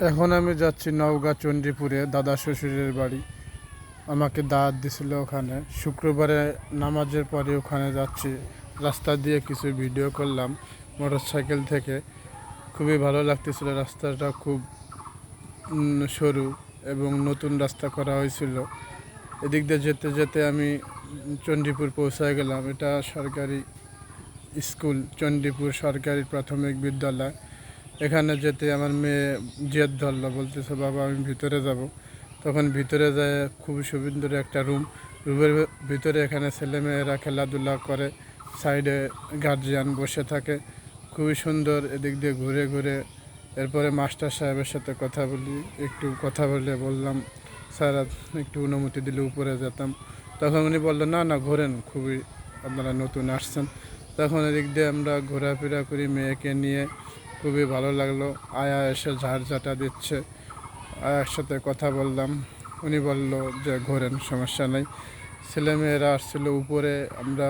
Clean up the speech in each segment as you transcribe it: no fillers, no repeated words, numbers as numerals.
এখন আমি যাচ্ছি নওগাঁ চণ্ডীপুরে দাদা শ্বশুরের বাড়ি। আমাকে দাওয়াত দিছিল ওখানে। শুক্রবারে নামাজের পরে ওখানে যাচ্ছি। রাস্তা দিয়ে কিছু ভিডিও করলাম মোটরসাইকেল থেকে। খুবই ভালো লাগতেছিল। রাস্তাটা খুব সরু এবং নতুন রাস্তা করা হয়েছিল। এদিক দিয়ে যেতে যেতে আমি চণ্ডীপুর পৌঁছায় গেলাম। এটা সরকারি স্কুল, চণ্ডীপুর সরকারি প্রাথমিক বিদ্যালয়। এখানে যেতে আমার মেয়ে জেদ ধরলো, বলতেছে বাবা আমি ভিতরে যাব। তখন ভিতরে যায় খুবই সুন্দর একটা রুমের ভিতরে এখানে ছেলেমেয়েরা খেলাধুলা করে, সাইডে গার্জিয়ান বসে থাকে, খুবই সুন্দর। এদিক দিয়ে ঘুরে ঘুরে এরপরে মাস্টার সাহেবের সাথে কথা বলে বললাম স্যার একটু অনুমতি দিলে উপরে যেতাম। তখন উনি বললো না না ঘোরেন, খুবই আপনারা নতুন আসছেন। তখন এদিক দিয়ে আমরা ঘোরাফেরা করি মেয়েকে নিয়ে, খুবই ভালো লাগলো। আয়া এসে ঝাড়ঝাঁটা দিচ্ছে, আয়ার সাথে কথা বললাম। উনি বলল যে ঘোরেন, সমস্যা নেই। ছেলেমেয়েরা আসছিল উপরে, আমরা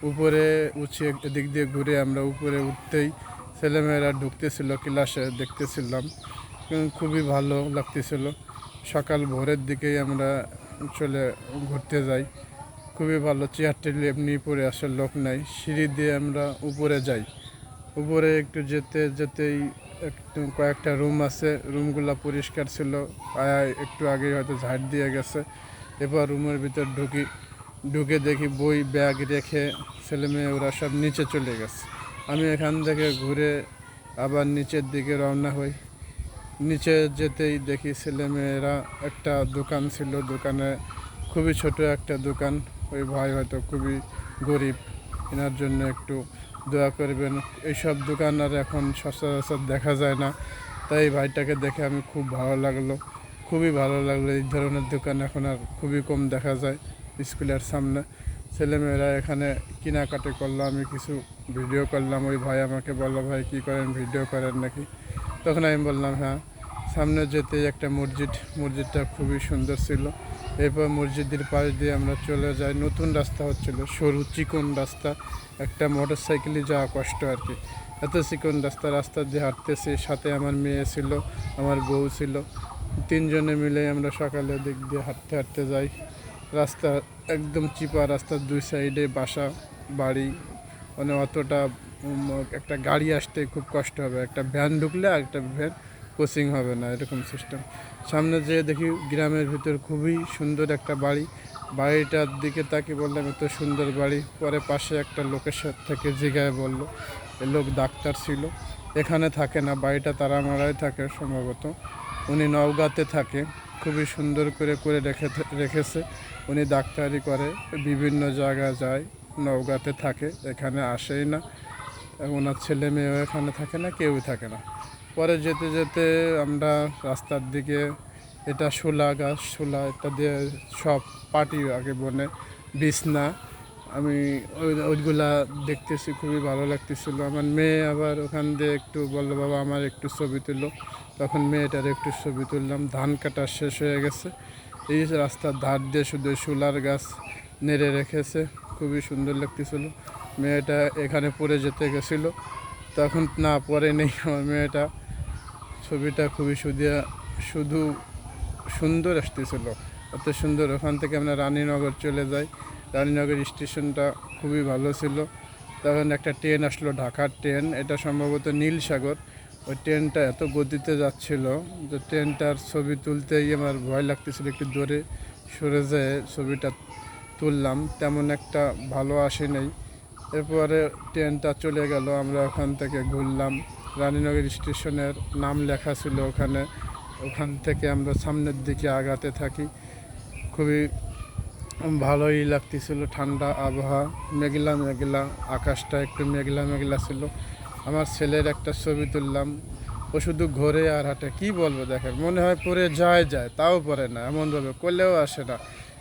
উপরে উঠিয়ে এদিক দিয়ে ঘুরে আমরা উপরে উঠতেই ছেলেমেয়েরা ঢুকতেছিল ক্লাসে, দেখতেছিলাম। খুবই ভালো লাগতেছিল। সকাল ভোরের দিকেই আমরা চলে ঘুরতে যাই, খুবই ভালো। চেয়ার টেবিল এমনি পড়ে আসে, লোক নাই। সিঁড়ি দিয়ে আমরা উপরে যাই। উপরে একটু যেতেই একটু কয়েকটা রুম আছে, রুমগুলো পরিষ্কার ছিল। একটু আগে হয়তো ঝাড় দিয়ে গেছে। এবার রুমের ভিতর ঢুকে দেখি বই ব্যাগ রেখে ছেলেমেয়ে ওরা সব নিচে চলে গেছে। আমি এখান থেকে ঘুরে আবার নিচের দিকে রওনা হই। নিচে যেতেই দেখি ছেলেমেয়েরা একটা দোকান ছিল, দোকানে খুবই ছোট একটা দোকান। ওই ভাই হয়তো খুবই গরিব, এনার জন্য একটু দোয়া করবেন। এইসব দোকান আর এখন সচরাচর দেখা যায় না, তাই ভাইটাকে দেখে আমি খুবই ভালো লাগলো। এই ধরনের দোকান এখন আর খুবই কম দেখা যায় স্কুলের সামনে। ছেলেমেয়েরা এখানে কেনাকাটি করলো, আমি কিছু ভিডিও করলাম। ওই ভাই আমাকে বললো ভাই কী করেন, ভিডিও করেন নাকি? তখন আমি বললাম হ্যাঁ। সামনে যেতেই একটা মসজিদটা খুবই সুন্দর ছিল। এরপর মসজিদের পাশ দিয়ে আমরা চলে যাই। নতুন রাস্তা হচ্ছিল, সরু চিকন রাস্তা, একটা মোটর সাইকেলে যাওয়া কষ্ট আর কি। এত চিকন রাস্তা দিয়ে হাঁটতেছি, সাথে আমার মেয়ে ছিল, আমার বউ ছিল। তিনজনে মিলে আমরা সকালে দিক দিয়ে হাঁটতে হাঁটতে যাই। রাস্তা একদম চিপা, রাস্তার দুই সাইডে বাসা বাড়ি, মানে অতটা একটা গাড়ি আসতে খুব কষ্ট হবে। একটা ভ্যান ঢুকলে আর একটা ভ্যান কোচিং হবে না, এরকম সিস্টেম। সামনে যেয়ে দেখি গ্রামের ভিতর খুবই সুন্দর একটা বাড়িটার দিকে তাকে বললাম এত সুন্দর বাড়ি। পরে পাশে একটা লোকের সাথে থেকে জিগায় বলল এ লোক ডাক্তার ছিল, এখানে থাকে না, বাড়িটা তারামারায় থাকে সম্ভবত। উনি নওগাঁতে থাকে, খুবই সুন্দর করে রেখেছে। উনি ডাক্তারি করে, বিভিন্ন জায়গায় যায়, নওগাঁতে থাকে, এখানে আসেই না। ওনার ছেলে মেয়েও এখানে থাকে না, কেউই থাকে না। পরে যেতে যেতে আমরা রাস্তার দিকে, এটা শোলা গাছ, এটা দিয়ে সব পাটি আগে বনে বিছনা, আমি ওইগুলা দেখতেছি, খুবই ভালো লাগতেছিল। আমার মেয়ে আবার ওখান দিয়ে একটু বললো বাবা আমার একটু ছবি তুলো। তখন মেয়েটার একটু ছবি তুললাম। ধান কাটা শেষ হয়ে গেছে, এই রাস্তার ধার দিয়ে শুধু শোলার গাছ নেড়ে রেখেছে, খুবই সুন্দর লাগতেছিল। মেয়েটা এখানে পড়ে যেতে গেছিলো, তখন না পরে নেই। আমার মেয়েটা ছবিটা খুবই শুধু সুন্দর আসতেছিল, এত সুন্দর। ওখান থেকে আমরা রানীনগর চলে যাই। রানীনগর স্টেশনটা খুবই ভালো ছিল। তখন একটা ট্রেন আসলো, ঢাকার ট্রেন, এটা সম্ভবত নীলসাগর। ওই ট্রেনটা এত গতিতে যাচ্ছিল যে ট্রেনটার ছবি তুলতেই আমার ভয় লাগতেছিল। একটু দূরে সরে যেয়ে ছবিটা তুললাম, তেমন একটা ভালো আসে নাই। এরপরে ট্রেনটা চলে গেল, আমরা ওখান থেকে ঘুরলাম। রানীনগর স্টেশনের নাম লেখা ছিল ওখান থেকে আমরা সামনের দিকে আগাতে থাকি। খুবই ভালোই লাগতেছিল, ঠান্ডা আবহাওয়া, মেঘলা আকাশটা একটু মেঘলা ছিল। আমার ছেলের একটা ছবি তুললাম, ও শুধু ঘোরে আর হাঁটে, কী বলবো দেখেন, মনে হয় পরে যায় তাও পরে না, এমনভাবে করলেও আসে না।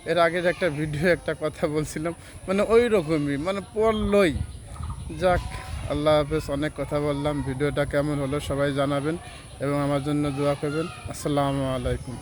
এর আগের একটা ভিডিও একটা কথা বলছিলাম, মানে ওই রকমই, মানে পড়লই। যাক, আল্লাহ হাফেজ। অনেক কথা বললাম। ভিডিওটা কেমন হলো সবাই জানাবেন এবং আমার জন্য দোয়া করবেন। আসসালামু আলাইকুম।